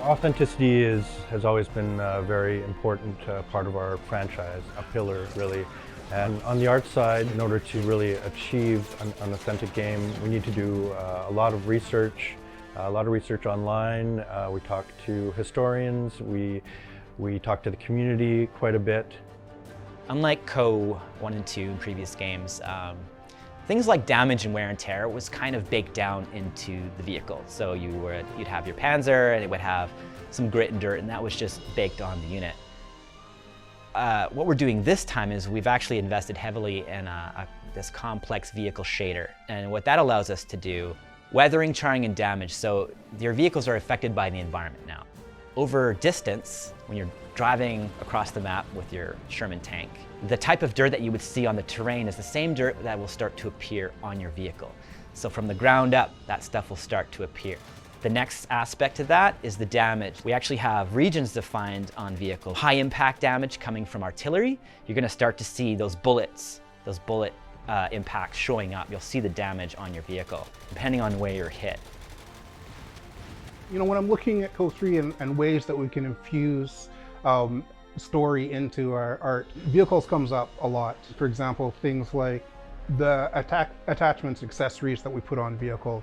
Authenticity has always been a very important part of our franchise, a pillar really. And on the art side, in order to really achieve an authentic game, we need to do a lot of research online. We talk to historians, we talk to the community quite a bit. Unlike Co. 1 and 2 in previous games, things like damage and wear and tear was kind of baked down into the vehicle. So you'd have your Panzer and it would have some grit and dirt, and that was just baked on the unit. What we're doing this time is we've actually invested heavily in this complex vehicle shader. And what that allows us to do, weathering, charring, and damage. So your vehicles are affected by the environment now. Over distance, when you're driving across the map with your Sherman tank, the type of dirt that you would see on the terrain is the same dirt that will start to appear on your vehicle. So from the ground up, that stuff will start to appear. The next aspect of that is the damage. We actually have regions defined on vehicles. High impact damage coming from artillery. You're going to start to see those bullet impacts showing up. You'll see the damage on your vehicle, depending on where you're hit. You know, when I'm looking at Co3 and ways that we can infuse story into our art, vehicles comes up a lot. For example, things like the attachments, accessories that we put on vehicles,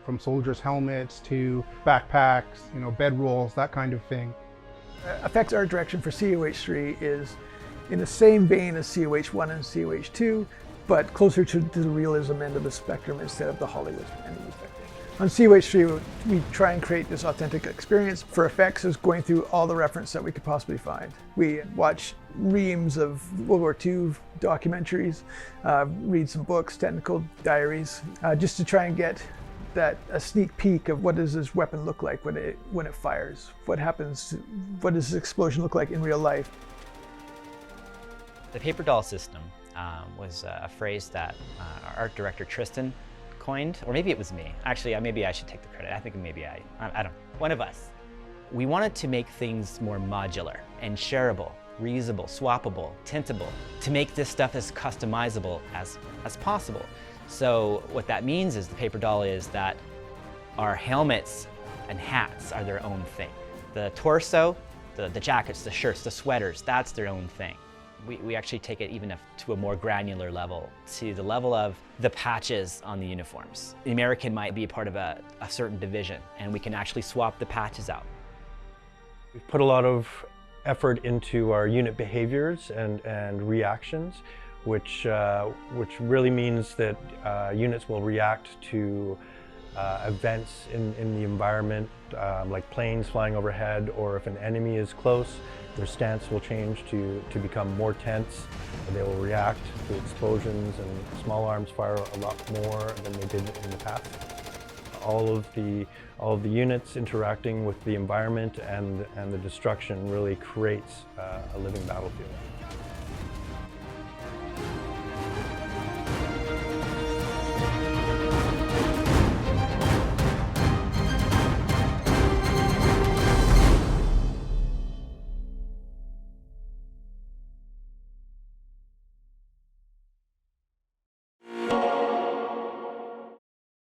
from soldiers' helmets to backpacks, you know, bedrolls, that kind of thing. Effects art direction for COH3 is in the same vein as COH1 and COH2, but closer to the realism end of the spectrum instead of the Hollywood end of the spectrum. On COH3, we try and create this authentic experience. For effects, is going through all the reference that we could possibly find. We watch reams of World War II documentaries, read some books, technical diaries, just to try and get a sneak peek of what does this weapon look like when it fires? What happens? What does this explosion look like in real life? The paper doll system was a phrase that our art director Tristan coined, or maybe it was me. Actually, maybe I should take the credit. I think maybe I don't know, one of us. We wanted to make things more modular and shareable, reusable, swappable, tintable, to make this stuff as customizable as possible. So what that means is the paper doll is that our helmets and hats are their own thing. The torso, the jackets, the shirts, the sweaters, that's their own thing. We actually take it even to a more granular level, to the level of the patches on the uniforms. The American might be part of a certain division, and we can actually swap the patches out. We've put a lot of effort into our unit behaviors and reactions, which really means that units will react to events in the environment, like planes flying overhead, or if an enemy is close, their stance will change to become more tense. They will react to explosions, and small arms fire a lot more than they did in the past. All of the units interacting with the environment and the destruction really creates a living battlefield.